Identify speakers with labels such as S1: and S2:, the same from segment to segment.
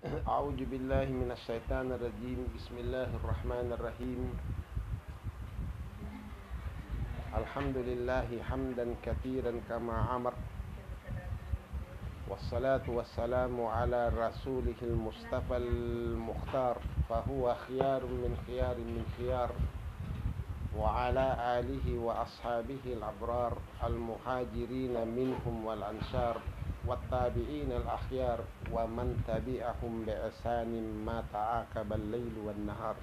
S1: أعوذ بالله من الشيطان الرجيم. بسم الله الرحمن الرحيم. الحمد لله حمدا كثيرا كما أمر، والصلاة والسلام على رسوله المصطفى المختار، فهو خيار من خيار من خيار، وعلى آله وأصحابه الأبرار المهاجرين منهم والأنصار، والتابعين الأخيار، ومن تبعهم بإحسان ما تعاقب الليل والنهار.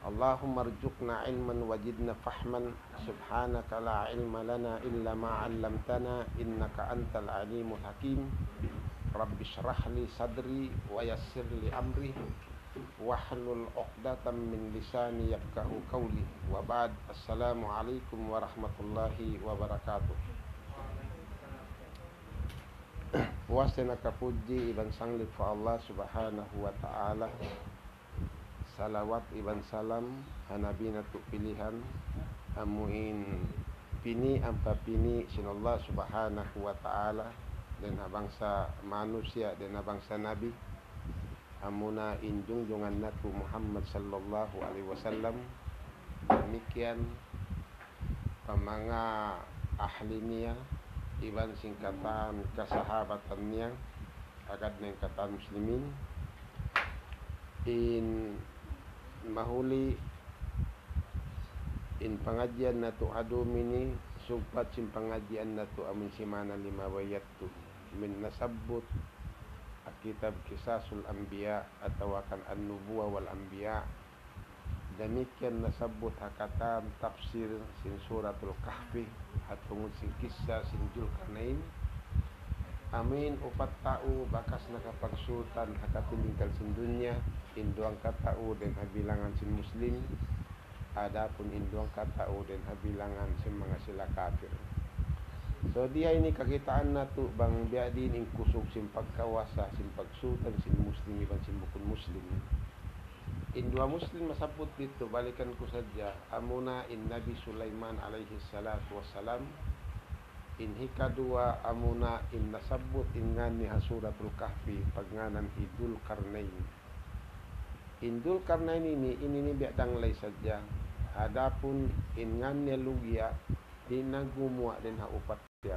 S1: اللهم ارزقنا علما وزدنا فهما. سبحانك لا علم لنا إلا ما علمتنا، إنك أنت العليم الحكيم. رب اشرح لي صدري ويسر لي أمري wahlul 'uqdatam min lisani yafqahu qawli. Wa ba'd. Assalamu alaikum warahmatullahi wabarakatuh. Puasa nakapuji iban sanglit fa Allah subhanahu wa ta'ala. Salawat iban salam hanabina tu pilihan amuin pini ampa pini sinallah subhanahu wa ta'ala dan bangsa manusia dan bangsa nabi amuna injunjungan Nabi Muhammad sallallahu alaihi wasallam. Demikian pamanga ahlinya iban singkatan kesahabatannya agad neng katan muslimin in mahuli in pengajian natu adum ini supat sim pengajian natu amin simana lima wayattu min nasabbut kitab Kisasul Anbiya atau akan An-Nubuwah wal Anbiya. Demikian nasabut hakatan tafsir sin suratul Kahfi atau sin kisah sin Dzulkarnain. Amin upat tau bakas nakapagsultan hakatin lingkal sin dunya induang katau dan habilangan sin muslim. Adapun induang katau dan habilangan sin mga sila kafir. So dia ini kakitaan na to bang biadin in kusog sim pagkawasa sim pagsutan sim muslim iban sim bukun muslim. In dua muslim masabot dito balikan ko sadya amuna in Nabi Sulaiman alaihi salatu wassalam. In hikadua amuna in nasabot in ngani hasuratul kahfi pagnganan Idul Karnain. Indul Karnain ini biadang lay sadya. Adapun in ngani lugia dinagumwa din haupat siya.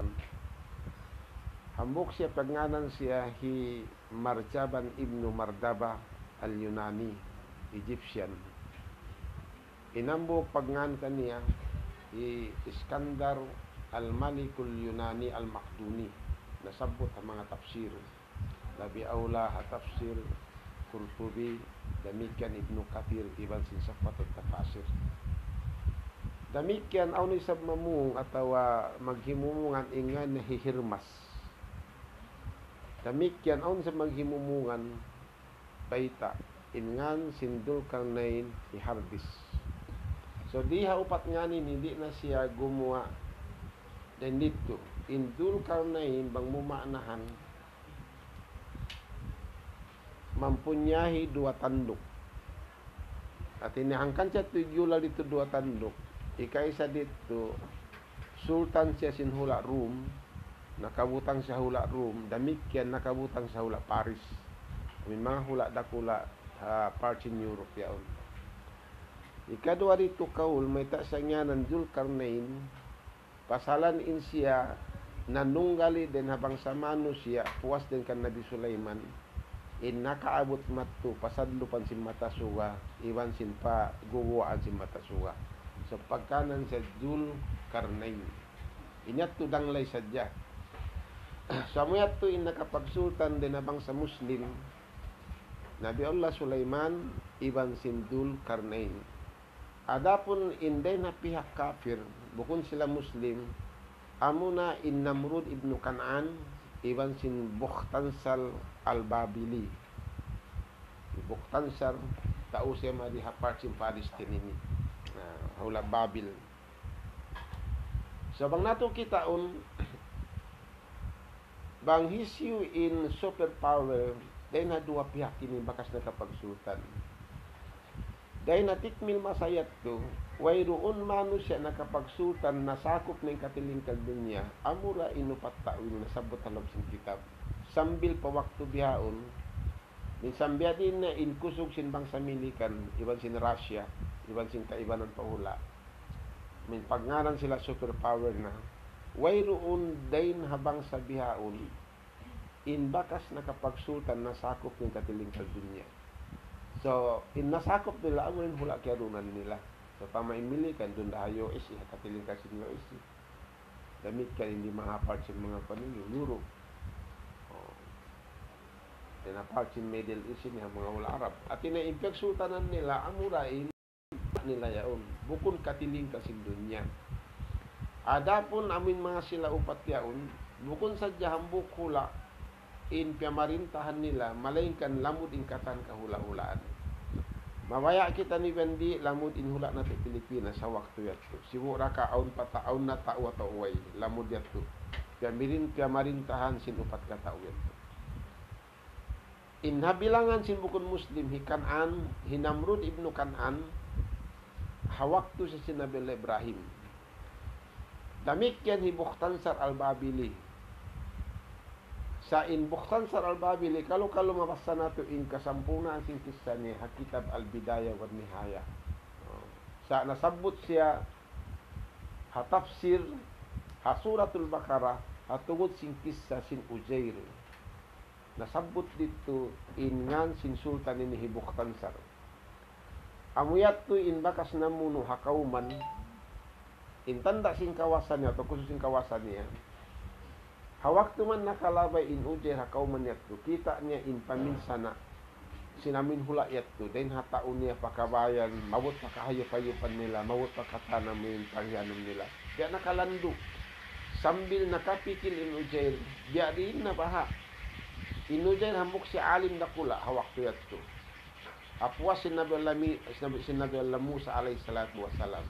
S1: Hambuk siya pagnganan siya hi Marjaban ibnu Mardaba al-Yunani, Egyptian. Inambuk pagngan kaniya hi Iskandar al-Malikul Yunani al-Makduni. Nasabot ang mga tafsir. Labi aula ha tafsir Qurtubi, demikian Ibnu Kathir iban sin safat at-tafasir. Demikian auni sab mamung atau maghimumungan ingan na hihirmas. Demikian auni sab maghimumungan baita ingan sindul karnain hiharbis. So diha upat nganin hindi na siya gumawa dan dito indul karnain bang mumaknahan mempunyai dua tanduk. At inihangkan siya tuyula dito dua tanduk. Ikaisa dito sultan siya sin hula Rum, nakabutang siya hula Rum, demikian nakabutang sa hula Paris. May mga hula dakula parts in Europe yaon. Ikadua dito kaul may ta sa nganan Dzulkarnain, pasalan in siya nanunggali din habang sa manusia puwas din kan Nabi Sulaiman. In nakaabot matto pasadlupan sin matasuga, iwan sin pa guwaan sin matasuga. So pagkanan sa Dzulkarnain inyat to danglay sadya. So amuyat to in nakapagsultan din abang sa muslim Nabi Allah Sulaiman iban sin Dzulkarnain. Adapun inday na pihak kafir bukun sila muslim amuna in Namrud ibnu Kan'an iban sin Bukhtansar al-Babili. Bukhtansar tao siya madihapart sin Palestine ini hula Babil. So bang nato kitaon bang hisyu in superpower dahil na dua pihak kini bakas nakapagsultan. Dahil na tikmil masayat to wayroon manusya nakapagsultan nasakop ng katilingkag dunya amura inupat tawin nasabot halab sin kitab. sambil pa waktu bihaon, minsan biya din na inkusog sin bangsa milikan, iban sin Russia, iban sin kaibanan pahula. Min pagnganan sila superpower na, wayroon dain habang sa bihaon, in bakas nakapagsultan nasakop ng katiling kaldunya. So, in nasakop nila, ang rin hula kiarunan nila. So, pamaimilikan, doon dahayo isi, katiling kasi nila isi. Damit ka, hindi mahapart sa mga paninyo, Europe. Tinapart sa Middle East niya, mga ula Arab. At sultanan nila, ang murain nila yaon. Bukon katiling kasi dunya. Adapon amin mga sila upat yaon, bukon sa jahambuk hula, in piyamarintahan nila, malaingkan lamud in katan kahula-hulaan. Mawaya kita ni Bendi, lamud in hula na sa Pilipinas sa waktu yato. Simura ka aun pataon na tao at uway, lamud yato. Piyamarintahan sin upat ka tao yato. In habilangan sin bukon Muslim, Kanan, Hinamrud ibnu Kanan, hawaktu sa sinabil Ibrahim. Damikyan hi Bukhtansar al-Babili. Sa in Bukhtansar al-Babili, kalau mabasa nato in kasampuna sing kisah ni Kitab al-Bidayah wa Nihaya. Sa nasabot siya hatafsir hasuratul Baqarah hatungod sing kisah sin Uzair. Nasabot dito in ngan sin sultan ni Bukhtansar. Amuyat tu in bakas namuno hakauman intanda sing kawasan niya atau khusus sing kawasan niya. Hawak tu man nakalabay in Ujair hakauman niya tu, kita niya in paminsana sinamin hula yatu, then hataon niya pakabayan, mawot pakahayop-hayupan nila, mawot pakatanam yung pangyanam nila. Diya nakalando, sambil nakapikil in Ujair, diya din na baha. In Ujair hamuk si alim dakula, hawak tu yatu. Apwa sinabi Allah Musa alayhi salatu wassalam.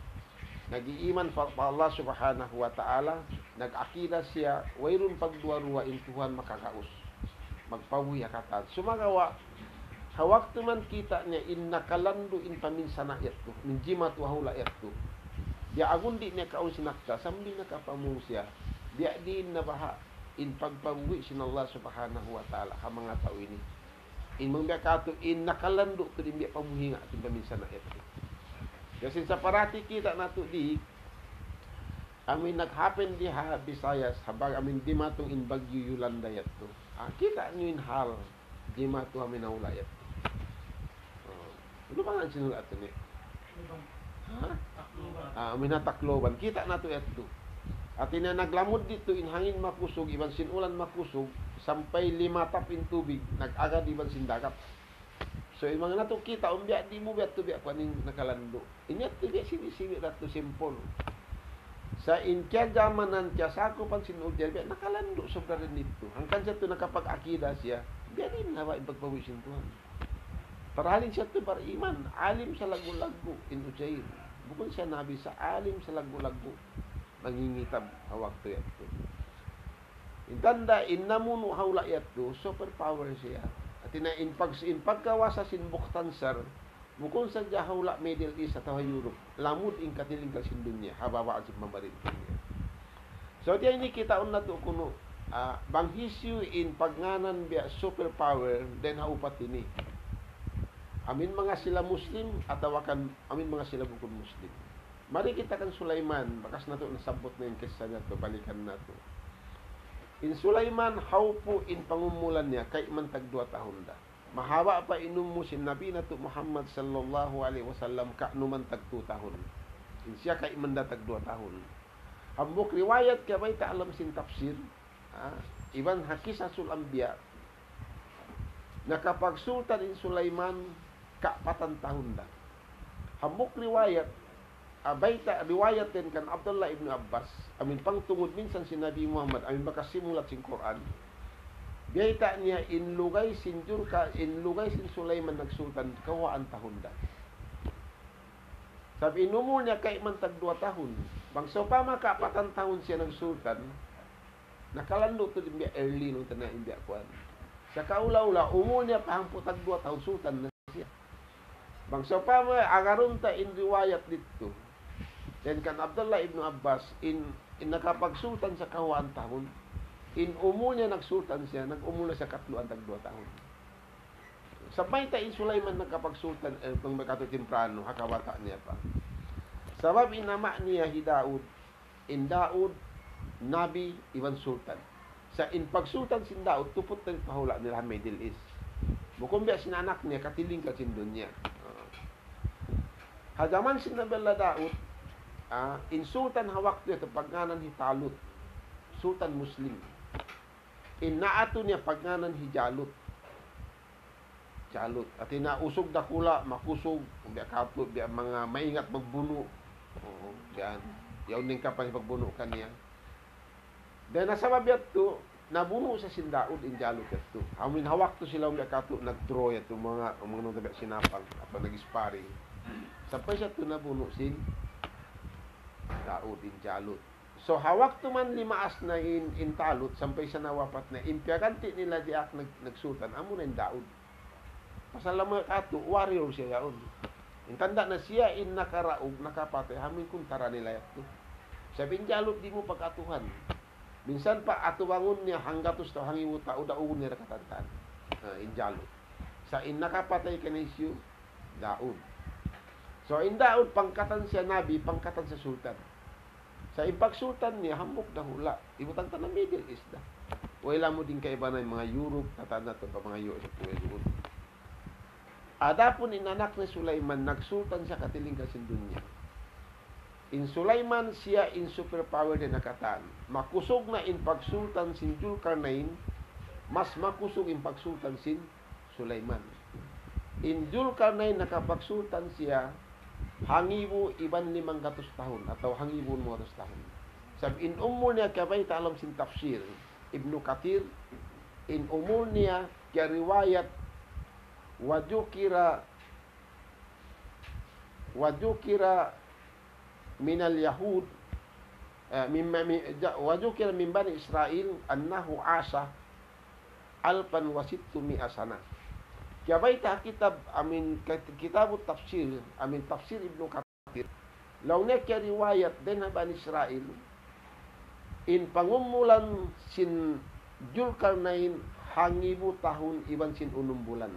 S1: Nag-iiman pa Allah subhanahu wa ta'ala, nag-akida siya, wayrun pagduwa-ruwa in Tuhan makakaus. Magpawi akatan. Sumagawa, hawak man kita niya in nakalando in paminsana yato, min jimat wahula yato. Dia agundi niya kaun sinakta, sambil nakapamung siya, dia din na baha in pagpawi sin Allah subhanahu wa ta'ala ka mga tao ini. In mga kato, in nakalando to din dia pamuhinga at in paminsana yato. Kasi sa parati kita nato di amin naghappen di ha Visayas habang amin di matong in Bagyo Yolanda yato. Kita nyo in hal di mato amin naula yato. Ano ba nga sinulat ni? Amin na Tacloban. Kita nato yato. At ina naglamod dito in hangin makusog, iban sinulan makusog, sampay 5 tapin tubig, nag-agad iban sindagat. So, yung mga nato kita, umbiya, di mo biya to biya paning nakalando. Inyat to biya, sini-sini rato simple. Sa inkya jamanan kya, sako pang sinudya, biya, nakalando, sobra rin dito. Hanggang siya to nakapag-akida siya, biya din hawa ipagpawisin Tuhan. Parahalin siya to bariman, alim sa lagu-lagu, in Ujair. Bukod siya nabi sa alim sa lagu-lagu, nangingitab, hawak to yato. Intanda, inamuno hawla yato, superpower siya. At in pagkawasa sin Bukhtansar, bukod sa jahawla Middle East at Europe, lamud in katiling kalsin dunya, habawa ang mabarin niya. So, diya ini kita na to kuno, banghisyo in pagnganan biya superpower, then haupat ini. Amin mga sila Muslim, atawakan amin mga sila bukod Muslim. Mari kita kan Sulaiman, bakas na to nasabot na yung kesa na to, balikan na to. In Sulaiman, haupo in pangumulan niya, kay man tag 2 tahon da. Mahawa pa inum mo si Nabi na to Muhammad sallallahu alaihi wasallam, ka numan tag 2 tahon. In siya kay man da tag 2 tahon. Hambok riwayat kaya may alam sin tafsir, iban hakisasul anbiya, nakapagsultan in Sulaiman, ka 4 tahon da. Hambok riwayat, baita riwayat din kan Abdullah ibn Abbas, amin pangtungod minsan si Nabi Muhammad, amin makasimulat sin Quran. Baita niya inlugay sin Sulaiman nagsultan kawaan tahon da. Sabi inumul niya kay man tag 2 tahon. Bang so pa maka 4 tahon siya nagsultan, nakalando to din biya early nung tanan biya kuan. Sa kaula-ula umul niya pa hangpo tag 2 tahon sultan na siya. Bang so pa agaron ta in riwayat dito. Then kan Abdullah ibn Abbas in nakapagsultan sa kawaan tahon, In umul niya nagsultan siya, nag-umul na siya katluan tag 2 taon. Sabay ta in Sulaiman nagkapagsultan pang makato temprano hakawata niya pa. Sabab inama niya hi Daud, in Daud nabi iwan sultan. Sa in pagsultan sin Daud tupot na pahula nila Middle East. Bukumbiya sinanak niya katiling ka sin dunya. Hadaman sin nabella Daud, in sultan hawak niya to pagnanan hi Talut, sultan Muslim. In naato niya pagnanan hi Jalut. At inausog dakula, makusog, biya kaplo, biya mga maingat magbuno. Yan. Yaw ning kapan pagbuno kaniya. Dahil nasa mabiyat to, nabuno sa sindaod in Jalut to. Amin hawak to sila biya kato, nag-draw yato mga nung tabi sinapang, ato nag-sparring. Sampay siya to nabuno sin Daud in Jalut. So hawak to man limaas na in Talut, sampay siya nawapat na. Impiaganti nila diak nagsultan, amo na in Daud. Pasalamat ato, warrior siya yaon. Intanda na siya in nakaraog, nakapatay, hamin kung tara nila yato. Sabihin Jalut, di mo pag-atuhan. Minsan pa atuwangon niya hanggatos to hangimu tao daon niya nakatantan. In Jalut. Sa in nakapatay kanisyo, Daud. So in Daud, pangkatan siya nabi, pangkatan sa sultan. Sa impagsultan niya, hamok na hula. Ibutang ta na Middle East na. Wala mo din kaiba na yung mga Europe, tatanda to pa mga US at US. Adapun inanak ni Sulaiman, nagsultan siya katiling kasin dunya. In Sulaiman siya in superpower din nakatan. Makusog na in pagsultan sin Julkarnain, mas makusog in pagsultan sin Sulaiman. In Julkarnain nakapagsultan siya, hangibo iban 500 tahun atau hangibo 500 tahun. Sab in umur niya kabay ta alam sin tafsir Ibnu Kathir, in umur niya kaya riwayat wajukira minal Yahud wajukira min Bani Israel annahu asa 1600 sana. Kaya baita kitab kitabut tafsir tafsir Ibnu Kathir launa kaya riwayat din na Bani Israel in pangumulan sin Julkarnain hangibu tahun iban sin 6 bulan.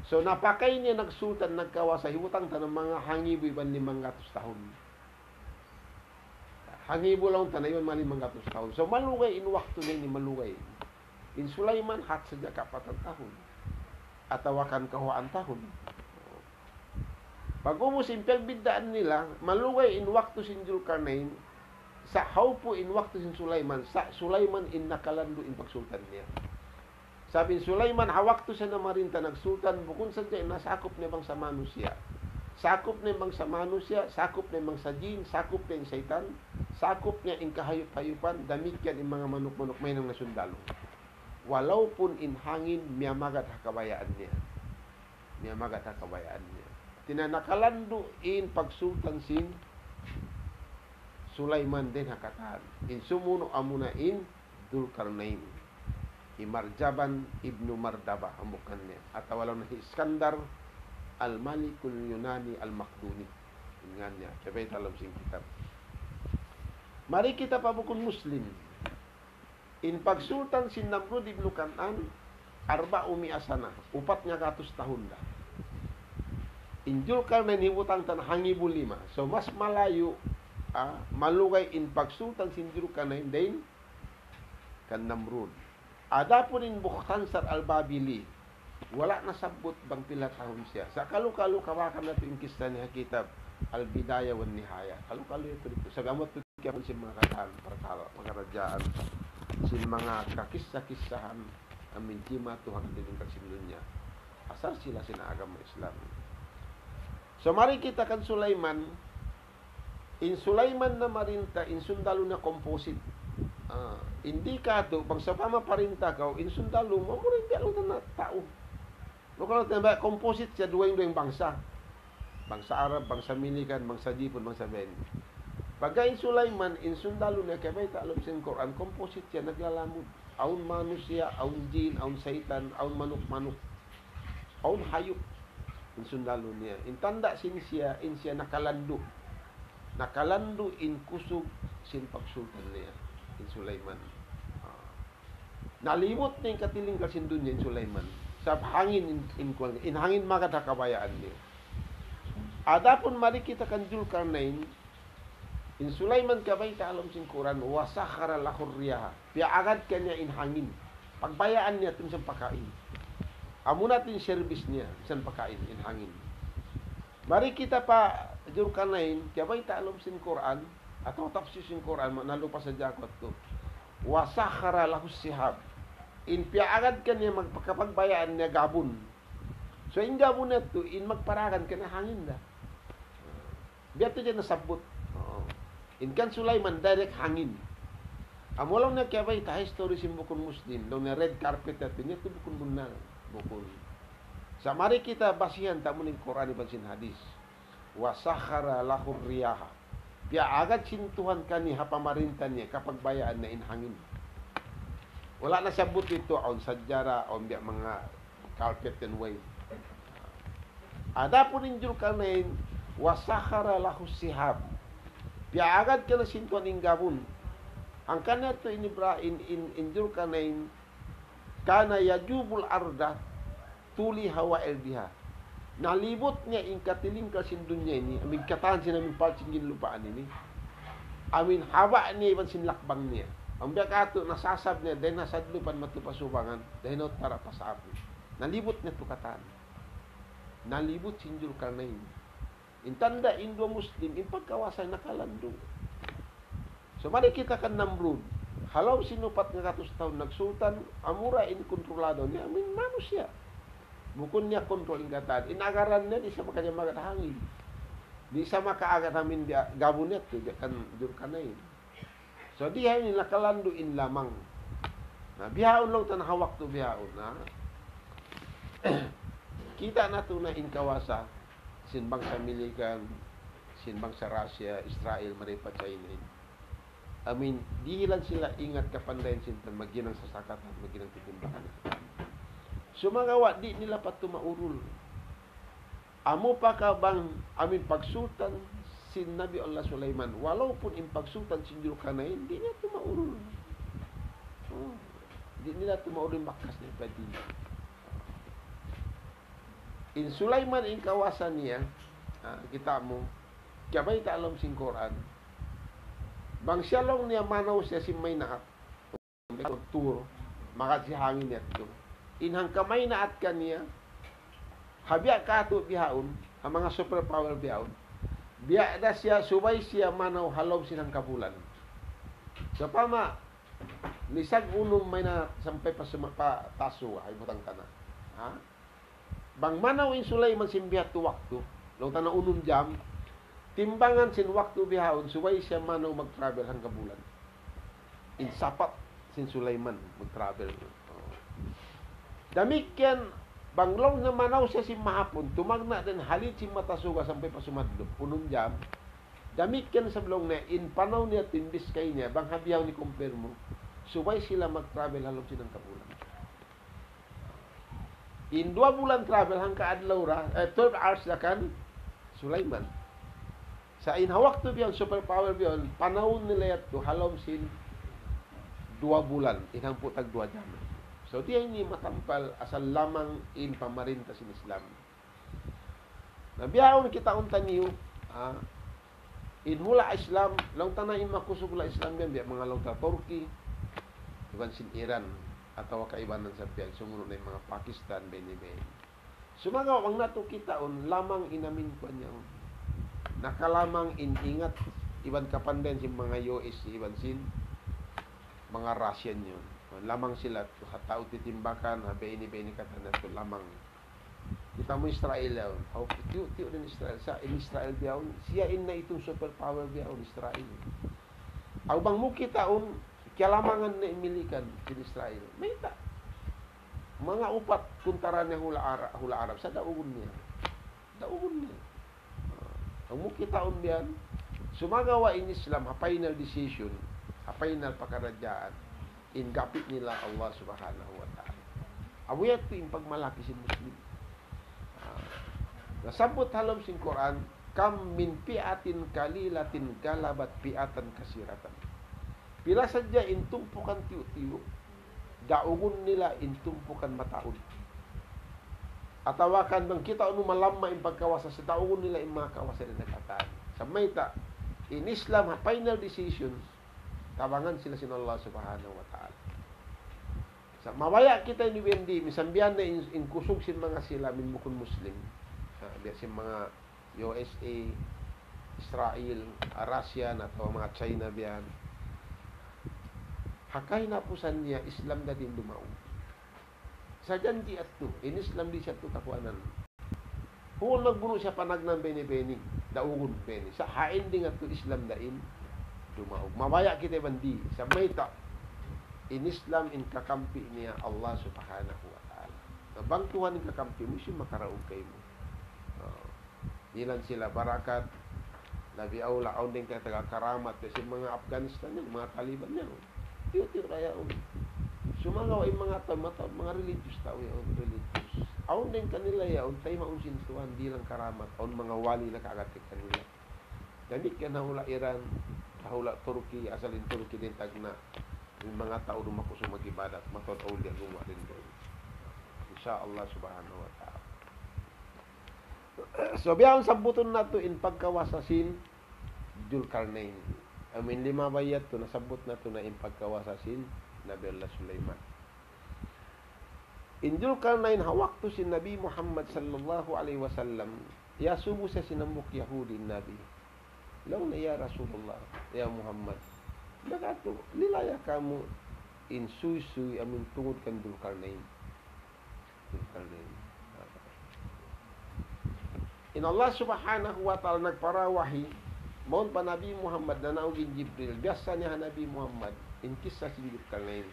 S1: So napakay niya nagsultan nagkawa sa hibutang tanang mga hangibo iban 500 tahun. Hangibo lang tanayon man 500 tahun. So malugay in wakto na ni malugay. In Sulaiman hat sadya kapatan tahun. Atawakan kahuan tahun. Pag umusin pagbidaan nila, malugay in wakto sin Julkarnain, sa haupo in wakto sin Sulaiman, sa Sulaiman in nakalando in pagsultan niya. Sabi Sulaiman, hawak to siya na marinta nagsultan, bukun sa dyan, nasakop niya bang sa manusia. Sakop niya bang sa manusia, sakop niya bang sa jin, sakop niya yung saitan, sakop niya in kahayup-hayupan, damit yan in mga manok-manok may nang nasundalo. Walau pun in hangin, miyamagat hakabayaan niya. Miyamagat hakabayaan niya. Tinanakalando in pagsultan sin Sulaiman din hakatahan. In sumuno amuna in Dulkarnain. Marjaban ibnu Mardaba ang bukan niya. At wala na Iskandar al-Malikul Yunani al-Makduni. Ingan niya. Sabay talam sing kitab. Mari kita pabukun Muslim. In pagsultan sin Namrud ibnu Kanan, 400 sana. 400 tahun dah. In Julkarnain hibutang tan hangibu 5. So mas malayo malugay in pagsultan sin Julkarnain din kan Namrud. Ada pun in Bukhtansar al-Babili, wala nasabot bang pila tahon siya. Sa kalu-kalu kawakan na ito yung kisah niya kitab Al-Bidaya wan Nihaya. Kalu-kalu ito dito. Sa gamot ito kaya si mga katahan, mga radyaan, si mga kakisa-kisahan, amin jima tuhang tiling kasimlun niya. Asar sila sinaagam Islam. So mari kita kan Sulaiman, in Sulaiman na marinta, in sundalo na composite. Hindi ka to, pag sa pamaparinta ka, in sundalo mo, kung hindi alam na tao. Lokal na ba, composite siya, duweng-duweng bangsa. Bangsa Arab, bangsa Milikan, bangsa Jipon, bangsa Ben. Pagka in Sulaiman, in sundalo na, kaya ba alam sa Quran, composite siya, naglalamod. Aun manusia, aun jin, aun saitan, aun manok-manok, aun hayop. In sundalo niya. In tanda sin siya, in siya nakalando. Nakalando in kusog sin pagsultan niya. In Sulaiman. Nalimot na yung katiling kasindunya in Sulaiman. Sa hangin in hangin makada kabayaan niya. Adapun mari kita kan Zulkarnain in Sulaiman kabay ta alam sin Quran wa sakhara lahur riyaha. Piagad kanya in hangin. Pagbayaan niya tun sa pakain. Amo natin service niya sa pakain in hangin. Mari kita pa Zulkarnain kabay ta alam sin Quran atau tafsir sin Quran nalupa sa jakot ko. Wa sakhara lahus sihab. In piagad kanya magpakapagbayaan niya gabon. So in gabon na to, in magparagan ka na hangin na. Biyato dyan nasabot. In kan Sulaiman, direct hangin. Amulang na kaya ba ita history sim bukun Muslim, nung na red carpet natin, niya ito bukun munal. Bukun. Sa mari kita basihan, tamo ng Quran iban hadis. Wa sakhara lahur riyaha. Piagad sintuhan kani hapamarintan niya kapag bayaan na in hangin. Wala na sabot ito on sajara on biya mga carpet and way. Ada po rin Zulkarnain wasakhara lahu sihab. Piagad ka na sintuan ng gabon. Ang kana to in Zulkarnain kana yajubul arda tuli hawa elbiha. Nalibot niya in katiling kasindunya ini, amin katahan sinamin palsingin lupaan ini. Amin haba niya iban sinlakbang niya. Ang biakato, nasasab niya, dahil nasadlupan matupasubangan, dahil not para pasabi. Nalibot niya tukatan. Nalibot si Zulkarnain. Intanda, Indo Muslim, in pagkawasan nakalando. So, mali kita kan Namrud. Halaw sinupat nga katos taon nagsultan, amura in kontrolado niya, amin mano siya. Bukun niya kontrol in katan. Inagaran niya, di sa makanya magatahangin. Di sa makaagat amin gabunet, di kan Zulkarnain. So diha ni nakalando in lamang. Na bihaon lang tan hawak to bihaon na. Kita na to na in kawasa sinbang sa Amerikan, sinbang sa Russia, Israel, maripat China. I mean, di lang sila ingat kapandayan sintan maginang sasakatan, maginang titimbakan. Sumagawa di nila pa tumaurul. Amo pa ka bang amin pagsultan sin Nabi Allah Sulaiman, walaupun impagsultan si Zulkarnain, di niya tumaurul. Di nila tumaurul makas niya pati. In Sulaiman, in kawasan niya, kita mo, kabay ta alam sin Quran, bang siya lang niya manaw siya si may naat, tur, makat si hangin niya ito. Inhang kamay naat ka niya, habya ka ito bihaon, ang mga superpower bihaon, biya da siya, subay siya manaw halaw sinang kabulan. So pama, lisag unom may na sampay pa taso, ay butang ka na. Ha? Bang manaw in Sulaiman simbihat tu waktu, long tanang unom jam, timbangan sin waktu bihaon, subay siya manaw mag-travel hang kabulan. In sapat sin Sulaiman mag-travel. Damikyan, banglong na manaw siya si mahapon, tumagna din halit si matasuga sampay pasumadlo, punong jam, damit yan sa blong na, in panaw niya, tindis kay niya, bang habiyaw ni compare mo, subay sila mag-travel halong sinang kabulan. In 2 bulan travel, hang kaadlaw ra, 12 hours na kan, Sulaiman. Sa inhawak to biyan, superpower biyan, panahon nila yato, halong sin 2 bulan, inang putag 2 jam. So, di ay ni matampal asal lamang in pamarinta sin Islam. Nabiyaon kita untan niyo, in hula Islam, lang tanayin makusog la Islam yan, mga lang ta Turkey, iban sin Iran, atau kaibanan sa piyan, sumunod na yung mga Pakistan, Benin. Sumagaw, ang nato kita lamang inamin ko niya, nakalamang ingat, iban kapandan sin mga US, iban sin mga Russian yun. Lamang sila hatao titimbakan habay ni katanan to lamang kita mo Israel yaw how tiyo din Israel sa Israel biyaw siya in na itong superpower biyaw Israel aw bang mo kita kialamangan na imilikan si Israel may ta mga upat kuntaran niya hula Arab sa daugon niya ang mo kita biyan sumagawa in Islam final decision final pakaradyaan in gapit nila Allah Subhanahu wa ta'ala. Awiyat ito yung pagmalaki si Muslim. Nasabot halom sin Quran, kam min piatin kalilatin galabat piatan kasiratan. Pila sadya in tumpukan tiyo-tiyo, daugon nila intumpukan mataon. Atawakan bang kita anu malama in pagkawasa sa daugon nila in mga kawasa na nakataan. Sa mayta, in Islam, final decisions, tabangan sila sin Allah subhanahu wa ta'ala. Sa mawaya kita ni Wendi, misambihan na in kusog sin mga sila min bukon Muslim. Biya sin mga USA, Israel, Russia, atau mga China biyan. Hakay na po sa niya, Islam na din dumao. Sa dyan di at to, in Islam di siya to kakuanan. Kung magbuno siya panag ng beni-beni, daugon beni. Sa hain din at to, Islam na in dumao. Mawaya kita bandi, sa mayta, in Islam in kakampi niya Allah subhanahu wa ta'ala. Nabang Tuhan in kakampi mo, siya makaraog kayo mo. Ilan sila barakat, labi aula, aun din kaya taga-karamat, kasi mga Afghanistan yan, mga Taliban yan. Tiyo-tiyo kaya sumagaw ay mga mga religious tao yaon, religious. Aun din kanila yaon, tayo maunsin tuhan, bilang karamat, aun mga wali na kagatik kanila. Ganit ka na hula Iran, hula Turkey, asalin Turkey din tagna. Yung mga tao dumakuso mag-ibadat, matod-aul yan gumawa din doon. Insyaallah subhanahu wa ta'ala. So, biyang sabuton na to in pagkawasasin, Dzulkarnain. Amin 5 bayat to, nasabot na to na in pagkawasasin, Nabi Allah Sulaiman. In Dzulkarnain, hawak to si Nabi Muhammad sallallahu alaihi wasallam, yasubo sa sinambok Yahudi Nabi. Law na ya Rasulullah, ya Muhammad, bagato, nilaya kamu in suy-suy amin tungod kan Dzulkarnain. Dzulkarnain. In Allah subhanahu wa ta'ala nagparawahi, maun pa Nabi Muhammad na naugin Jibril, biasa niya Nabi Muhammad, in kisah si Dzulkarnain.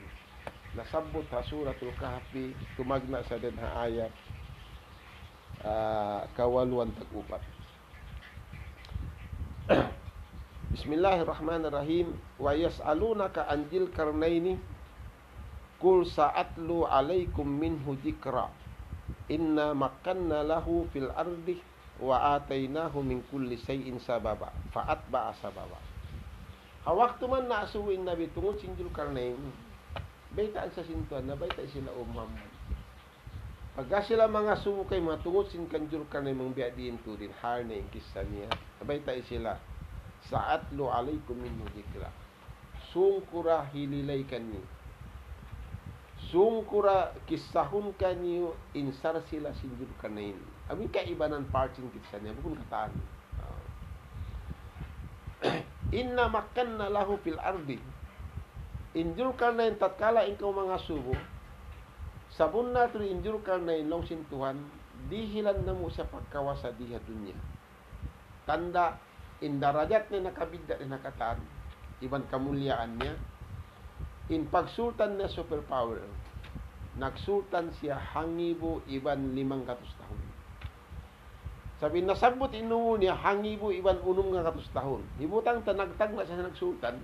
S1: Nasabot ha suratul Kahfi, tumagna sa den ha ayat, kawaluan tag-upat. Bismillahirrahmanirrahim. Wa yas'alunaka an Dzulkarnaini qul sa'atlu 'alaikum minhu dzikra. Inna makkanna lahu fil ardi wa atainahu min kulli shay'in sababa fa'atba'a sababa. Hawak tuman na asuwin Nabi tungod sin Dzulkarnain, baytaan sa sintuan na bayta sila Muhammad. Pagka sila mga sumo kay mga tungod sin kan Dzulkarnain mong biadiin to din har na yung kisa niya, bayta sila sa'atlu alaikum min dzikra. Sungkura hililay kanyo, sungkura kisahun kanyo insar sila sin Dzulkarnain. Amin kaibanan parting kitsa niya, bukun kataan. Inna makkanna lahu fil ardi. In Dzulkarnain tatkala ikaw mga subo, sabun na ito in Dzulkarnain long sintuhan, dihilan na mo sa pagkawasa diha dunya. Tanda, in darajat na nakabidda na nakataan, iban kamulyaan niya, in pagsultan na superpower, nagsultan siya hangibo iban 500 tahun. Sabi nasabot inumo niya hangibo iban 600 tahun. Hibutang tanagtag na siya nagsultan.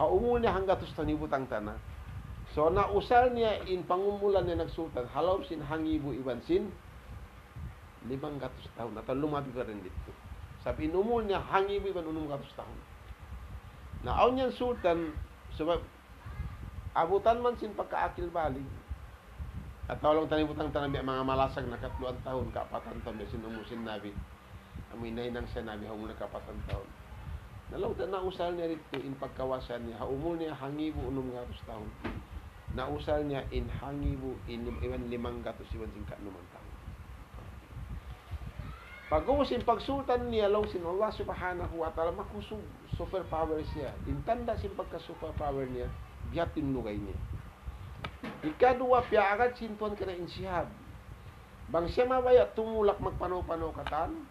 S1: Haumo niya hanggang tahun hibutang tana. So nausal niya in pangumulan niya nagsultan. Halaw sin hangibo iban sin 500 tahun. At lumabi ka rin dito. Sabi inumul niya hangibo iban 600 tahun. Naaw niyan sultan, so abutan man sin pagkaakil balik. At tawalong tanibutang tanami mga malasag na 3 taon, 4 taon, sinumusin Nabi. Aminay nang siya Nabi, haumul na 4 taon. Nalawta na usal niya rito in pagkawasan niya, haumul niya hangibo 600 taon. Nausal niya in hangibo in 500 iwan sin ka-6 taon. Pag-usin pagsultan niya, long sin Allah subhanahu wa ta'ala, makusog superpower siya. Intanda sin pagka-superpower niya, biyatin lugay niya. Ikadua, piagat sintuan ka na insihab. Bang siya mabaya, tumulak magpanaw-panaw katan,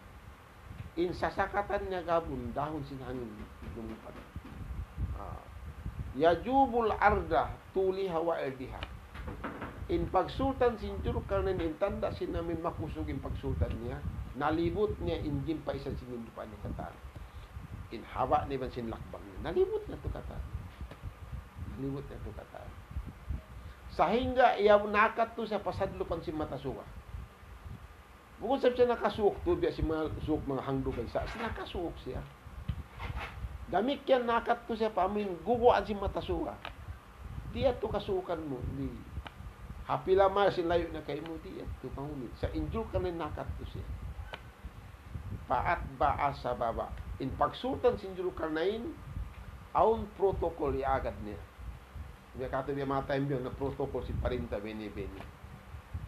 S1: insasakatan niya gabun, dahon sinhangin lumupan. Yajubul arda, tuli hawa erdiha. In pagsultan sin Dzulkarnain, intanda sin namin makusog in pagsultan niya, nalibot niya in jimpa isan sinundupan niya katan. In hawa ni ban sin lakbang niya, nalibot na to katan. Nalibot na to katan. Sahingga iya nakat to sa pasadlupan si matasuwa. Bukod sa siya nakasuok to, biya si mga suok mga hangdugan sa nakasuok siya. Gamit yan nakat to siya pamin, guguan si matasuwa. Di ato kasukan mo. Di. Hapila ma layo na kay mo. Di ato pangunit. Sa injul ka na nakat to siya. Paat baa sa baba. In pagsutan si injul karnain, aun protokol iagad niya. May kato niya mga time yun na protokol si parinta beni-beni.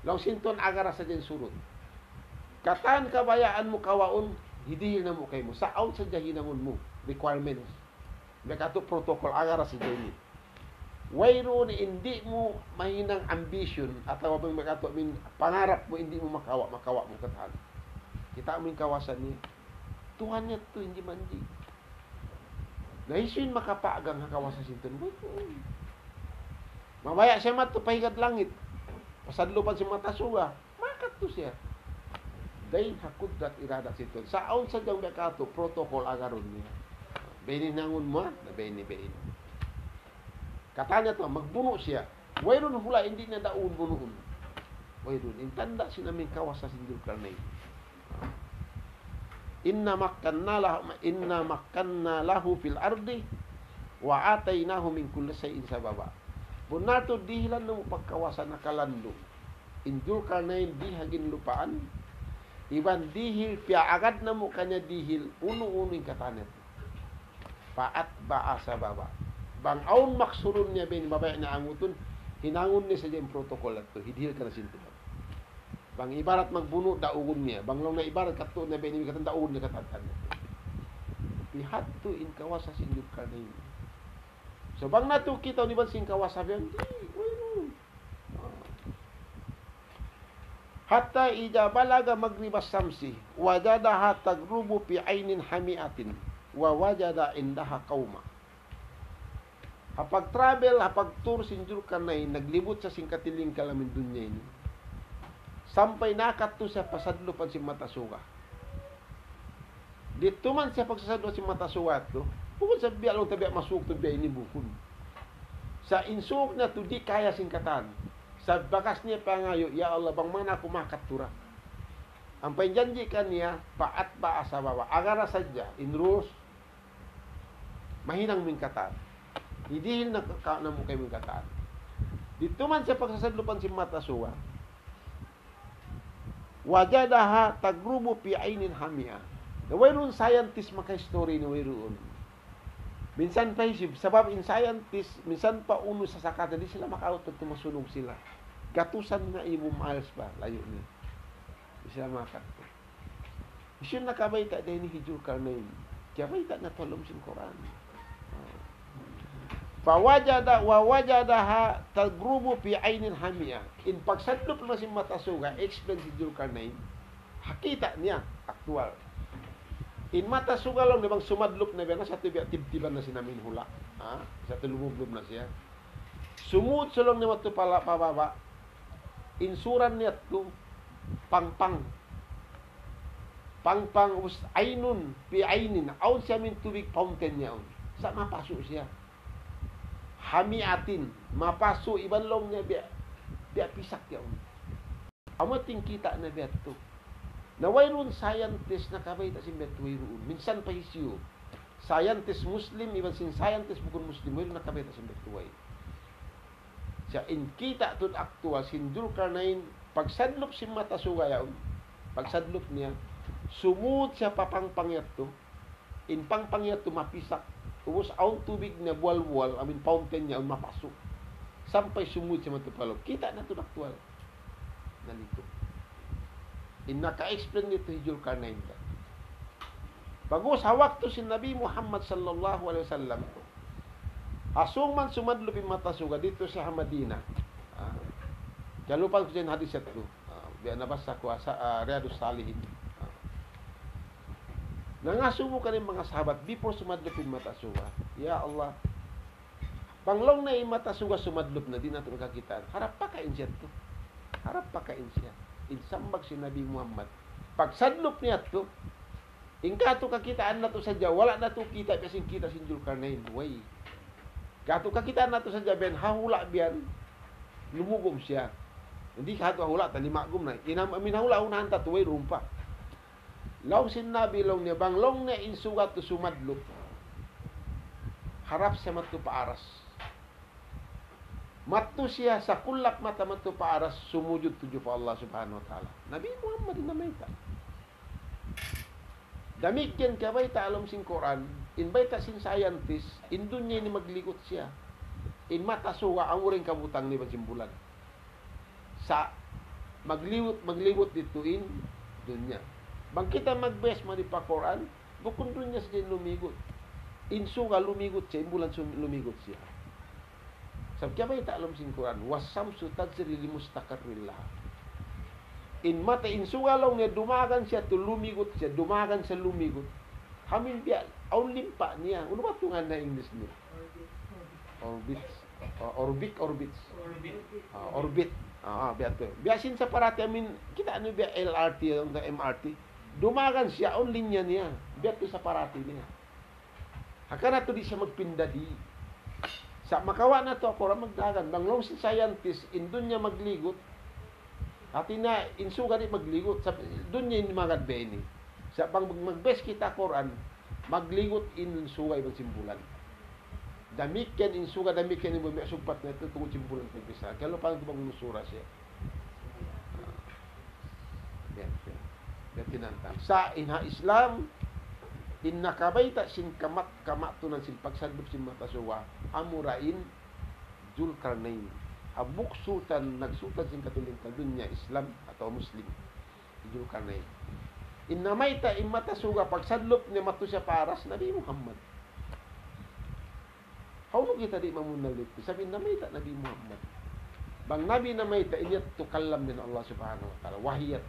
S1: Long sinton agara sa dyan surut. Katan kabayaan mo kawaon, hidihil na mo kay mo. Sa aun sa jahinangon mo. Requirements. May kato protokol agara sa dyan. Wayro ni hindi mo mahinang ambition at tawag may kato pangarap mo hindi mo makawa mo katan. Kita mo yung kawasan niya. Tuhan niya to, hindi mandi. Nahisin makapagang kawasan sinton. Mabaya siya matupahigad langit. Pasadlupan si matasuga. Makat to siya. Dahin hakudrat irada sinton. Sa aun sa diyang bekato, protocol agaron niya. Benin nangun mo, na benin. Katanya to, magbuno siya. Wayron hula, hindi na daun bunuhon. Wayron, intanda sinaming kawasan sindur karnay. Inna makkanna lahu fil ardi wa atainahu min kulli shay'in sababa. Bunato dihilan mo pagkawasan na kalando. Injul karnain dihagin lupaan. Iban dihil pia agad na mo kanya dihil uno-uno yung katanet. Paat baa sa baba. Bang aun maksurun niya ben babaya na anguton, hinangon niya sa diyang protokol at to. Hidihil ka na sintuhan. Bang ibarat magbuno daugon niya. Bang long na ibarat kato na benimi katan daugon niya katatan. Pihat to in kawasa sinjud karnain. So bang nato kita ni ban sing kawasa biyan. Hatta ija balaga magribas samsi wajadaha tagrubu fi ainin hamiatin wa wajada indaha qauma. Hapag travel, hapag tour sinjud karnain naglibot sa singkatiling kalamin dunya ini. Sampai nakadto sa pasadlupan si matasuga. Dito man siya pagsasadlo si matasuga to, bukod sa biya tabi masuk to biya ini bukod. Sa insuk na to di kaya singkatan. Sa bakas niya pangayo, ya Allah bang mana ako makatura. Ang panjanji kaniya, paat ba sa baba. Agara sadya, inrus, mahinang mingkatan. Hidihil na mo kay mingkatan. Dito man siya pagsasadlupan si matasuga. Wajadaha tagrubu fi ainin hamia. Na wayron scientist maka-story ni wayron. Minsan pa isip, sabab in scientist, minsan pa uno sa sakata, di sila makaot at tumasunog sila. Gatusan na imo miles pa, layo ni. Di sila makato. Isyon nakabayta dahil ni Hijul Karnain. Kaya bayta na tolong sin Quran. Wawajadaha tagrubu fi ainin hamia. In pagsadlop na si matasuga, explain si Zulkarnain, hakita niya, aktual. In matasuga lang, nabang sumadlop na biya, sa tibtiban na sinamin hula. Sa tulubog na siya. Sumut sa lang naman ito pababa. Insuran niya ito, pangpang. Pangpang, aynun, fi ainin. Aun siya min tubig fountain niya. Sa mapasok siya. Hamiatin, mapaso iban long niya biya pisak yaon. Amo ting kita na biya to. Na wayron scientist na kabayta si betwayron. Minsan pa isyu. Scientist Muslim iban sin scientist bukod Muslim wayron na kabayta si betway. Sa in kita to aktual sin Zulkarnain pagsadlop si matasuga yaon. Pagsadlop niya sumut siya papangpangyat to. In pangpangyat to mapisak. Ubos ang tubig na buwal-buwal, fountain niya, ang mapasok. Sampai sumud siya matupalog. Kita na ito aktual. Nalito. Naka-explain nito Hijul Karnain ka. Bagus, hawak to si Nabi Muhammad sallallahu alaihi wasallam. Asung man sumadlop yung matasuga dito sa Madina. Kalupan ko dyan hadis ito. Nabasa ko sa Riyadus Salihin. Nangasubo ka rin mga sahabat before sumadlopin matasuga. Ya Allah. Panglong na yung matasuga sumadlop na di natin nakakitaan. Harap pa kain siya to. Harap pa kain siya. Insambag si Nabi Muhammad. Pag sadlop niya to, ingka to kakitaan na to sa dya, wala na to kita kasing kita si Zulkarnain. Way. Kato kakitaan na to sa dya, ben, hahula biyan, lumugom siya. Hindi ka hahula, talimagom na. Amin hahula, unahan ta, tuway rumpa. Law sinabi long niya, bang long niya insugat to sumadlop, harap siya matupaaras. Matu siya sa kulak mata matu paaras sumujud tuju pa Allah subhanahu wa ta'ala. Nabi Muhammad na mayta. Damikyan ka bay ta alam sin Quran, in bay ta sin scientist, in dunya ni magligot siya. In mata suwa ang uring kabutang ni bagsimbulan. Sa magliwot dito in dunya. Bang kita magbes man pa Quran, bukun dunya siya lumigot. In suga lumigot siya, in bulan lumigot siya. Sabi kaya ba alam sin Quran? Wasamsu tajri li mustaqarrillah. In mata in sugalaw niya dumagan siya to lumigot siya, dumagan sa lumigot. Hamin biya aw limpa niya. Ano ba tungan na English niya? Orbits. Orbit. Biya to. Biasin sa parati amin kita ano biya LRT ang MRT. Dumagan siya aw linya niya. Biya to sa parati niya. Hakana to di siya magpinda di. Sa makawa na to ako magdagan. Banglong si scientist, indun niya magligot. Hati na, insuga di magligot. Doon niya magad ni. Sa pang magbes kita Quran, magligot in sugay magsimbulan. Damikyan insuga, damikyan in bumi. Sugpat na ito, tungkol simbulan ko bisa. Kaya parang ito bang nusura siya. Yan tinantang. Sa inha Islam, in nakabayta sin kamat-kamatunan sin pagsadlop sin matasuwa amurain Zulkarnain abuk sultan nagsultan sin katuling dunya Islam atau Muslim Zulkarnain in namayta in matasuga pagsadlop ni matusya paras Nabi Muhammad. How kita di mamunalit sabi namayta Nabi Muhammad bang Nabi namayta inyat tukallam din Allah subhanahu wa ta'ala wahiyat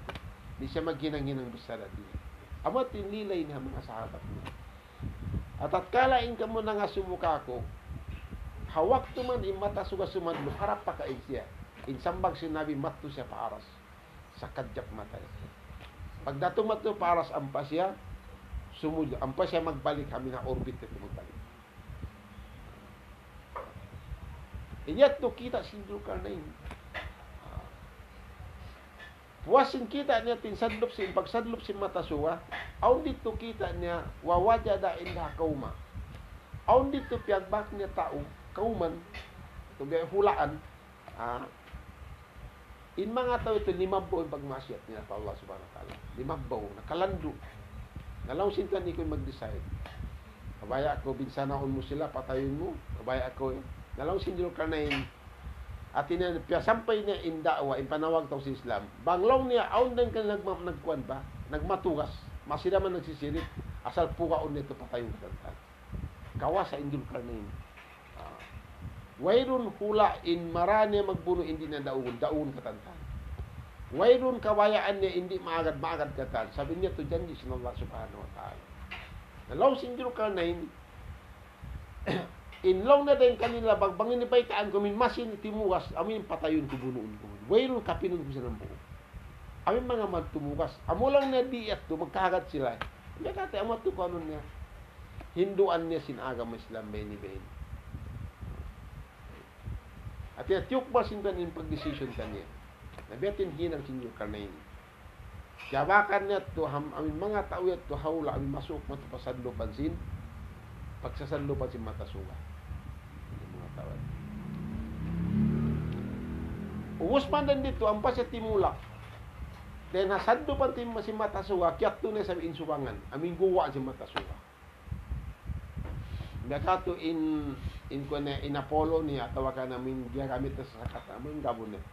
S1: di siya maghinang-hinang besara di amat tinilay niya mga sahabat niya. At tatkala in ka mo na nga sumuka ko, hawak tuman in mata suga sumadlo, harap pa kain siya. In sambag sinabi, matu siya paaras. Sa kadyak mata. Pag datumat to paaras, ampa siya, sumudlo. Ampa siya magbalik, kami na orbit ito magbalik. Inyat to kita si Zulkarnain. Puwasin kita niya tinsadlop sin pagsadlop sin matasuwa. Aun dito kita niya wawajada inda kauma. Aun dito piagbak niya tao kauman to biya hulaan. In mga tao ito limabbo ang pagmasyat niya pa Allah subhanahu wa ta'ala. Limabbo nakalando. Nalaw sinta ni ko mag-decide. Kabaya ako binsanaon mo sila patayon mo. Kabaya ako nalaw sin Zulkarnain at piya sampay niya in da'wa, in panawag tao sa Islam. Banglong niya, aun din ka nagkuhan ba? Nagmatugas. Masira man nagsisirit. Asal pukaon nito patayong katantan. Kawa sa Zulkarnain. Wayrun hula in marane magbuno hindi na daun katantan. Wayrun kawayaan niya hindi maagad katan. Sabi niya to janji sin Allah subhanahu wa ta'ala. Nalaw si Zulkarnain inlong na din kanila bagbangin ni paitaan ko min masin timugas amin patayon ko bunuon ko. Wayrun kapinon ko sila ng buo. Amin mga magtumugas. Amo lang na diat to magkagat sila. Hindi kate amat to kanon niya. Hinduan niya sinagam Islam beni. At yatiyok ba sintan in pag-decision kanya. Nabiyatin hinang sinyo Zulkarnain. Siyabakan niya to amin mga tao yat to hawla amin masuk matupasadlo pansin. Pagsasadlo pansin matasuga. Tawad. Uwas man din dito, ang pasya timulak. Then hasaddo pa tim si matasuga, kiyat to na sa insubangan. Aming guwa si matasuga. Bakato in Apollo niya, tawakan namin gigamit sa sakata. Aming gabonet.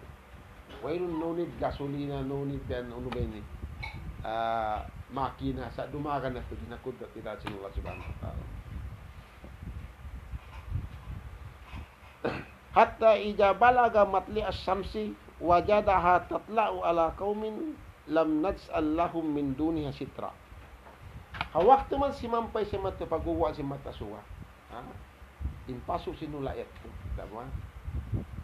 S1: Wayron no need gasolina, no need then ano ba yun makina. Sa dumagan na ito, dinakod at tidak sinula subhanahu wa ta'ala. Hatta ija balaga matli as-samsi wajadaha tatla'u ala qaumin lam naj'al lahum min duniha sitra. Hawak man si mampay si mata paguwa si matasuwa. Inpaso sinulayat ko. Tama?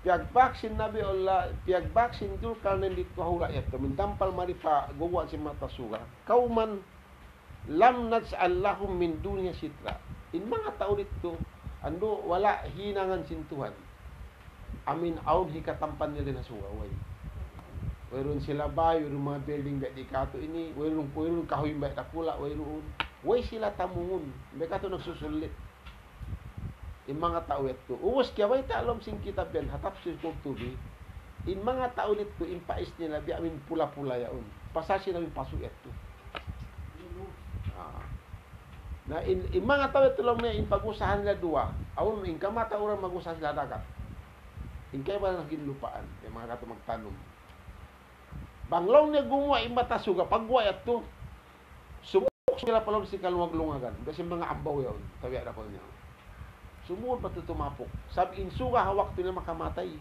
S1: Piagbak sin Nabi Allah, piagbak sin Zulkarnain dito hulayat ko. Mintampal maripa guwa si matasuwa. Kauman lam naj'al lahum min duniha sitra. In mga tao dito, ando wala hinangan sintuhan. Amin aun hikatampan nila na sugaway. Wayron sila ba, wayron mga building ba di kato ini, wayron kahoy ba takula, wayron. Way sila tamungon. Ba kato nagsusulit. in mga tao ito. Uwas kaya way talom sing kitab yan, hatap si Kurtubi, in mga tao nito, in pais nila, di amin pula-pula yaon. Pasasi namin paso ito. Na in mga tao ito lang na in pag-usahan nila dua, awon in kamata orang mag-usahan sila dagat. In kaya ba naging lupaan, yung mga kato magtanong. Banglaw niya gumawa in matasuga, pagwa ito, sumuk sila palong si kaluwag-lungagan, kasi mga ambaw yaon, tabi na ko niya. Sumuod pa ito tumapok. Sabi in suga, hawak ito na makamatay.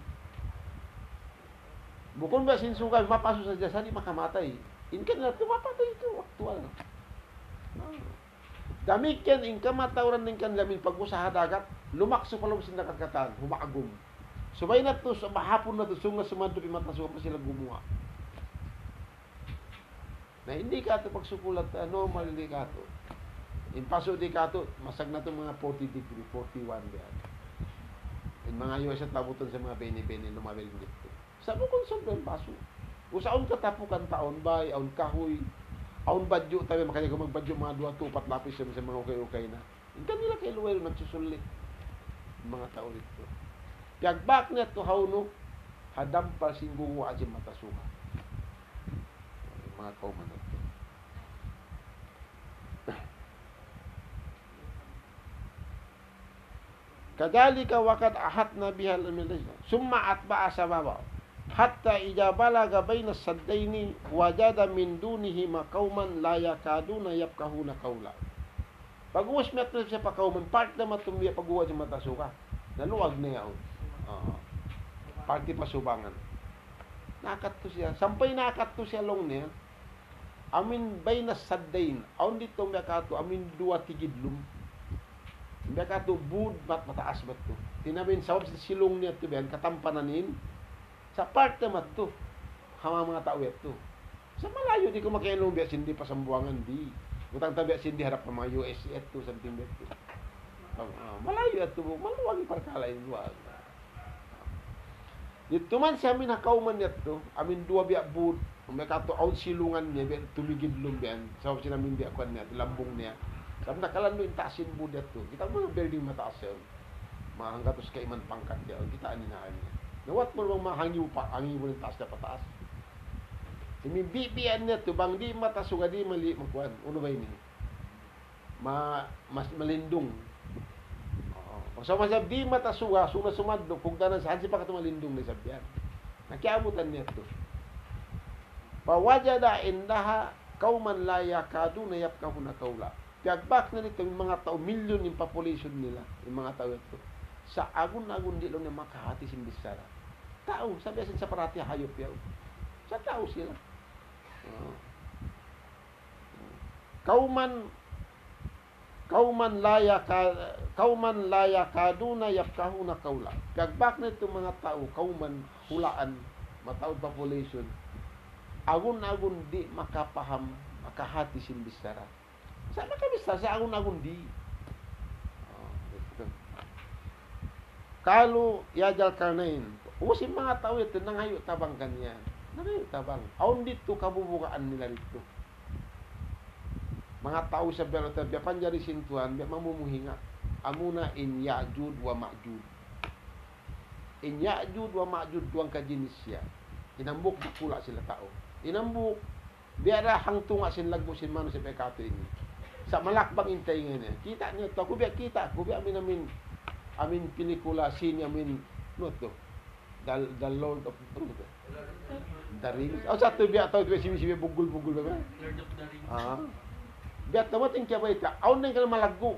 S1: Bukon ba sin suga, mapaso sa jasa, di makamatay. In kanila, tumapatay ito, waktual. Damikian in kamatauran ng kanlaming pag-usaha dagat, lumakso palong sila kakatan, humaagum. Subay na to, sa mahapon na to, sunga sumanto, pimatasuga pa sila gumawa. Na hindi ka ito pagsukulat, normal hindi ka ito. In paso di ka ito, masag na ito mga 40 degree, 41 diyan. In mga US at tabuton sa mga beni-beni, lumawil dito. Sabi ko sobrang paso. Usaon katapukan taon ba, aon kahoy, aon badyo, tabi makanya kung magbadyo mga 2-4 lapis sa mga okay-okay na. Hindi nila kay luwero nagsusulit. Mga tao dito. Piagbak na ito, hauno, hadampal singgungo aji matasuga. Mga kauman ito. Kadalika wakat ahat na bihal al-milayna. Summa atba'a sababaw. Hatta ija balaga bayna saddaini wajada min dunihi makauman la yakaduna yapkahuna qawla. Pag-uwas metro sa pakauman, part na matumya pag-uwas sa matasuka. Naluwag na yaon. Parti pasubangan. Nakat to siya. Sampay nakat to siya long niya. Amin bayna saddain. Aun dito makato amin dua tigidlum. Makato bud mataas ba to. Tinabin sa silong niya to ben katampananin. Sa part naman to, hama mga tao ito. Sa malayo, di ko makailong biya sindi pasambuangan, di. Utang tabi sindi harap ng mga US ito, something ito. Malayo ito, maluwag yung parkalain luwag. Dito man siya amin nakauman ito, amin dua biya bud, may kato out silungan niya, biya tumigid lumbian, sa sila min biya kwan niya, lambong niya. Sabi nakalando yung taasin bud ito. Kita mo yung building mataas yun. Mga hanggatos ka iman pangkat niya, kita aninaan niya. Nawat mo bang mahangiw pa, hangiw mo ng taas na pataas. Imibibian niya ito, bang di matasuga, di mali magkuhan. Uno ba yun? Mas malindong. Pag sa masab, di matasuga, suna sumadlo, kung tanan sa hansi pa ka malindong na sabyan. Nakiabutan niya ito. Pawajada indaha, kauman laya kadu na yap ka na kaula. Piagbak na nito, yung mga tao, million yung population nila, yung mga tao ito. Sa agun-agun di lang na makahati simbisara. Tao, sabi asin sa parati hayop yaw. Sa tao sila. Kauman laya kaduna yapkahuna kaula. Kagbak na itong mga tao, kauman hulaan, mataod population, agun-agun di makapaham, makahati simbisara. Sa makabisara, sa agun-agun di. Kalu yajal karnain. Usin mga tao ito, nangayo tabang ganyan. Nangayo tabang. Aun dito, kabubukaan nila dito. Mga tao sa berota, biya panjari sintuan, biya mamumuhinga. Amuna in Ya'jud wa Ma'jud. In Ya'jud wa Ma'jud, duwang kajinis siya. Inambuk, pula sila tao. Inambuk, biya rahang tunga sinlagbo sin mano sa pekato ini. Sa malakbang intay ngayon. Kita niyo to, kubiya kita, kubiya amin pelikula scene amin no to the Lord of the Rings. Sa to biya tawag si bugul-bugul ba?
S2: Lord of the Rings.
S1: Biya tawag ting kaya ba ita? Aun nang kala malaggo.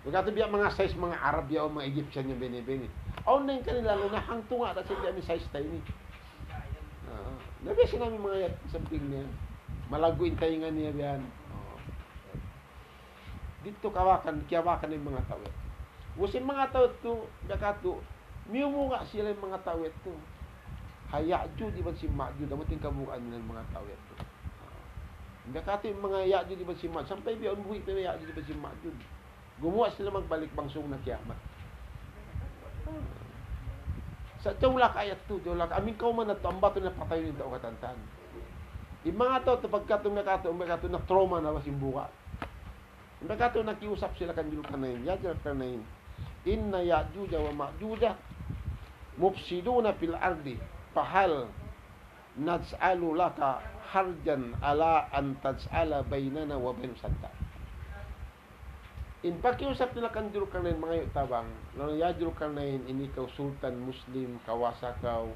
S1: Pagkato biya mga size mga Arab ya o mga Egyptian yung bini-bini. Aun nang kanila na hangtunga ta siya mi size tayo ni. Nabi siya namin mga something niya. Malaggo intay nga niya biyan. Dito kawakan yung mga tao. Usin mga tao ito, bakato, miumunga sila yung mga tao ito. Haya'jud, di ba si Ma'jud, amating kamukaan nila yung mga tao ito. Bakato yung mga Ya'jud, di ba si Ma'jud, sampay biya, buhi pa yung Ya'jud, di ba si Ma'jud. Gumawa sila magbalik bangsong na kiamat. Sa tawla kayat ito, tawla ka, aming kauman na ito, ang bato na patay nito o katantan. Yung mga tao ito, pagkato na trauma na ba simbuka. Bakato nakiusap sila kan julu kanain, yajar kanain. inna ya'juja wa ma'juja mufsiduna fil ardi fahal naj'alu laka harjan ala an taj'ala bainana wa bain sadda. In pakiusap nila kan Zulkarnain mga tabang, nang ya Zulkarnain ini kau sultan muslim kawasa kau,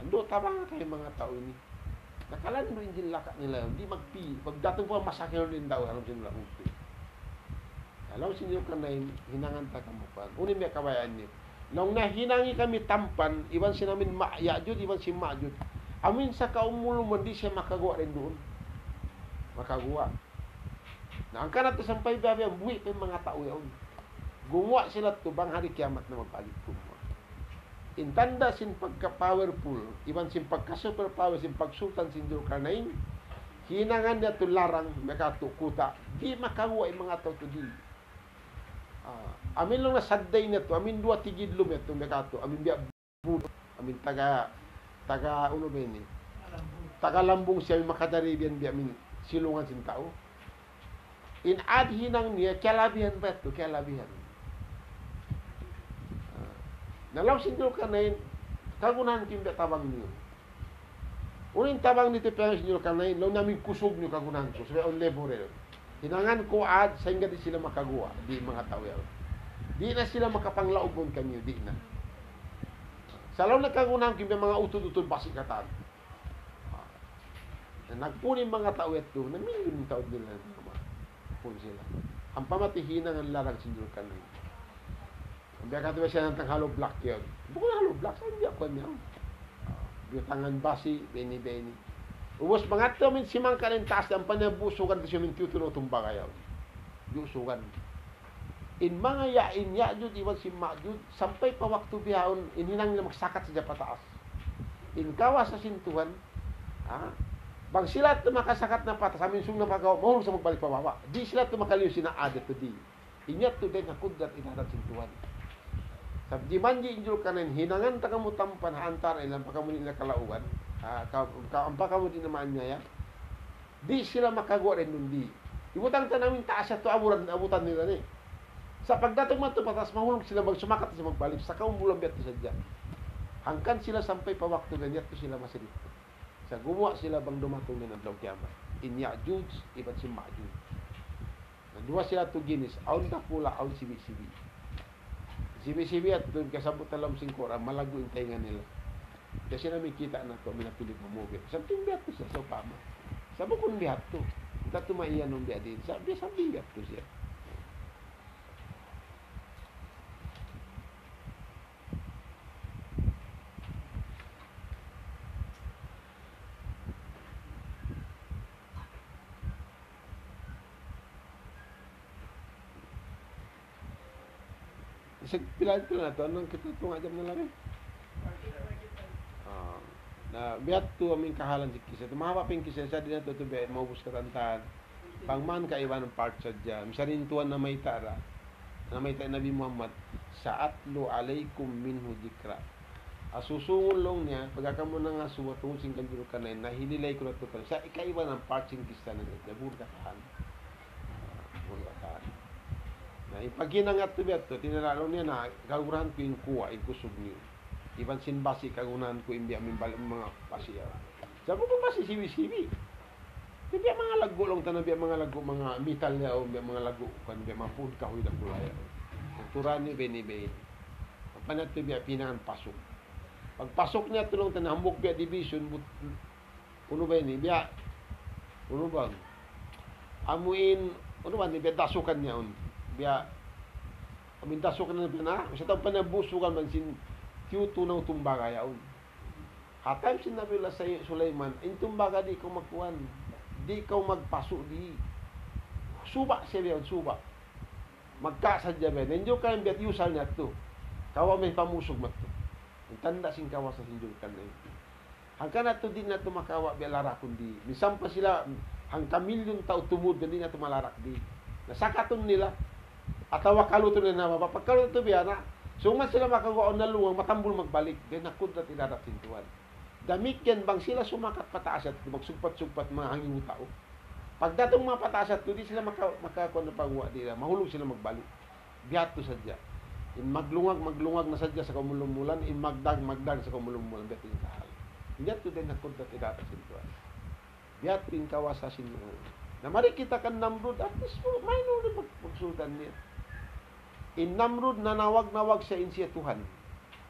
S1: ando tabang kay mga tao ini. Nakalan do injil laka nila, di magpi, pagdatong po masakit rin daw alam sila uti. Alam si Zulkarnain hinangan ta kamupan. Uni may kabayaan niyo. Nung nahinangi kami tampan, iban si namin Ya'jud, iban si Ma'jud. Amin sa kaumulong di siya makagawa rin doon. Makagawa. Na ang kanat sampay babi ang buwi pa mga tao yaon. Gumawa sila to bang hari kiamat na magbalik gumawa. Intanda sin pagka-powerful, iban sin pagka-superpower, sin pagsultan sin Zulkarnain, hinangan niya to larang, makatukuta, di makagawa yung mga tao to di. Amin lang nasadday na to, amin dua tigidlom ito, makato, amin biya budo, amin taga uno ba yun eh? Taga lambong siya, makadaribian biya, amin silungan sin tao. Inad hinang niya, kialabihan ba ito? Kialabihan. Nalaw sin Zulkarnain, kagunahan kim biya tabang niyo. Unin tabang nito pero sin Zulkarnain, law namin kusog niyo kagunahan ko, sabi on level rin. Hinangan ko ad, sa di sila makagawa, di mga tao yan. Di na sila makapanglaog mo kanyo, di na. Sa law nagkagunahan kim biya mga utod-utod basikatan. Nagpunin mga tao ito, na milyon tao nila pun sila. Ang pamatihinang ang larang si Zulkarnain. Ang biya katuwa siya ng halo black yun. Bukong halo black, saan biya ko niya? Biutangan basi, beni-beni. Ubos mga ito, min simang ka rin taas, ang panabusugan kasi min tutulo tumba kayo. Busugan. In mga yain, Ya'jud, iwan si Ma'jud, sampay pa waktu biyaon, inhinang nila magsakat sa pataas. In kawa sa sintuhan, bang sila ito makasakat na patas, amin sung napagawa, mahulog sa magbalik pababa. Di sila ito makaliw sinaadat to di. Inyat to din na kudat inadat sintuhan. Sa di manji injul kanin, hinangan ta kamu tampan hantar ilang pakamunin na kalauan, ang pakamunin naman niya, di sila makagawa rin nun di. Ibutang ta namin taas ito, abutan nila ni. Sa pagdatong man ito patas, mahulog sila magsumakat sa magbalik, sa kaumbulang biyak sa dyan. Hangkan sila sampay pawakto ganyan to sila masilit. Sa gumawa sila bang dumatong na ng kiamat. In Ya'jud, iban si Ma'jud. Dua sila to ginis, aun na pula, aun sibi-sibi. Sibi-sibi at doon kasabot talam singkora, malago yung tainga nila. Kasi namin kita na to, minapilit mamugit. Sabing biyak to siya, so pama. Sabi kong biyak to. Ita tumaiyan ng biyak din. Sabing biyak to siya. Isang pilan na to, anong kitutunga dyan na lang eh. Na biat tu aming kahalan si kisah. Mahaba ping kisah sa din na to biat maubos katantahan. Pangman kaiwan ng part sa dyan. Misarin tuwan na may tara. Na may tara Nabi Muhammad. Sa'atlu alaikum minhu dikra. Asusungulong niya, pagkaka mo na nga suwatong sing kanjuro ka na yun, nahinilay ko na ito. Sa ikaiwan ng part sing kisah na ito. Nabur kakahan. Na ipaginangat to biat to, tinalalo niya na gagurahan ko yung kuwa, yung kusog niyo. Iban sinbasi kagunahan ko imbi amin balik mga pasiyaw. Sabi ko basi siwi-siwi. Hindi mga lago lang tanong biya mga lago, mga metal niya o mga lago, kan biya mga food kahoy na kulaya. Turan ni beni-beni. Panat to biya pinangan pasok. Pagpasok niya tulong tanong hambok biya division, uno ba ni biya? Uno bang? Amuin, uno ba ni biya dasukan niya on. Biya amin dasukan na biya na. Sa taong panabusukan man sin tunaw tumbaga yaon. Hatay sinabi la sa Sulaiman, in tumbaga di ko magkuhan, di ko magpaso di. Suba siya biyan, suba. Magkasadya biyan. Nandiyo kayong biyan, yusal niya ito. Kawa may pamusog mat ito. Ang tanda sing kawa sa sinjul ka na ito. Hangka na ito din na ito makawa biyan larakon di. Misam pa sila, hangka milyon tao tumud, hindi na ito malarak di. Nasakaton nila, at awakaluto nila na mapapagkaluto biyan na, so nga sila makagawa na luwang, matambol magbalik. Kaya nakudrat ilarap sintuan. Damit yan bang sila sumakat pataas at magsugpat-sugpat mga hanging tao. Pagdatong mga pataas at di sila makakuha na pagwa nila, mahulog sila magbalik. Bihat to sadya. In maglungag na sadya sa kamulumulan, in magdag sa kamulumulan, biyatin kahal. Biyato din nakod na tidata sintuan. Biyatin kawasa sinuan. Na mari kita kan Namrud, at least may nung magsultan niya. In Namrud, nanawag siya in siya Tuhan.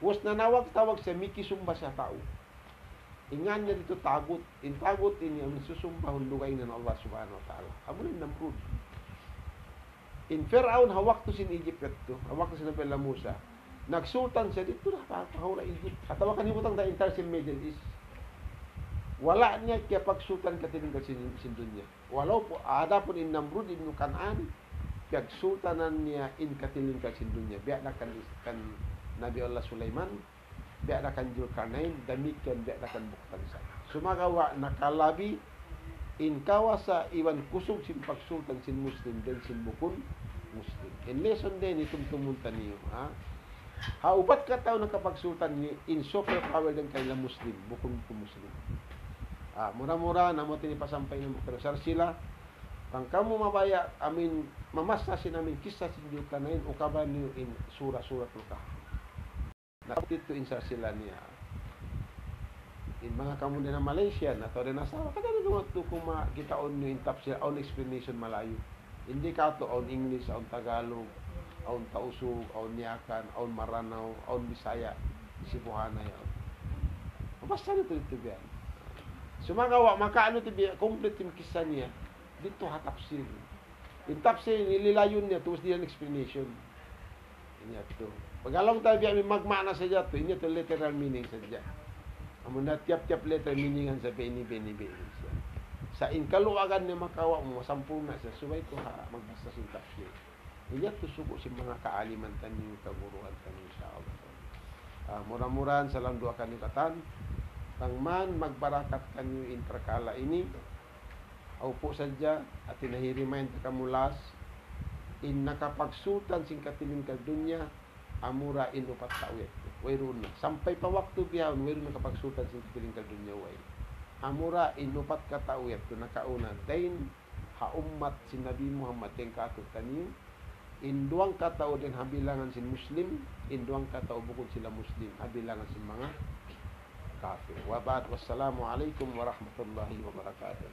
S1: Was nanawag-tawag siya, mikisumba siya tao. Ingan niya dito tagot. In tagot niya, susumba hulugay na Allah subhanahu wa ta'ala. Amo ni Namrud. In Firaun, hawak to sin Egypt to. Hawak to sin Nabi Musa. Nagsultan siya dito na pahawla Egypt. At awakan himutang da entire sin Middle East. Wala niya kaya pagsultan katining sin dunya. Walau po ada pun in Namrud in Kanaan, pagsultanan niya in katiling sin dunya. Biya na kan Nabi Allah Sulaiman, biya na kan Zulkarnain, damikian biya na kan Buktansa. Sumagawa nakalabi in kawasa iwan kusog sin pagsultan sin Muslim den sin bukun Muslim. In lesson din itong tumunta niyo. Upat ka tao nakapagsultan ni in super power din kay Muslim, bukun ko Muslim. Mura-mura na mo tinipasampay ng mukterasar sila. Pang kamu mabaya, amin, mamasasin namin kisah sin Zulkarnain o kaban niyo in surah-surah tulkah. Napatito in sa sila niya. In mga kamu din na Malaysia, na to rin asawa, kada rin naman ito kung makita on nyo in tafsir, on explanation malayo. Hindi ka to on English, on Tagalog, on Tausug, on Niakan, on Maranao, on Bisaya, Sibuhana yan. Basta nito biyan. Sumagawa, makaano ito biyan, complete yung kisa niya, dito hatapsir. In tafsir, nililayon niya, tuwas niya explanation. Inya to. Pag-alam tayo biyan, may magmana sa dyan to, inya to literal meaning sa dyan. Amo na tiap-tiap letra meaningan sa beni. Sa inkaluwagan ni makawa mo sampuna sa subay ko magbasa sin tafsir. Inya to sugo si mga kaaliman tanin kaguruan tanin insyaallah. Mura-muran sa lang dua kanukatan pangman magbarakat kanyo intrakala ini. Aw po sadya at tinahirimain kamulas in nakapagsultan sing katiling kadunya amura inupat tawet. Wairun na. Sampai pa waktu biyahon, wairun na kapagsultan sa piling kadunya way. Amura inupat katawet to nakauna. Dain haummat si Nabi Muhammad den katut kaniyo. Induang katao din habilangan sin Muslim, induang katao bukod sila Muslim, habilangan sin mga kafir. Wa ba'd, wassalamu alaikum warahmatullahi wabarakatuh.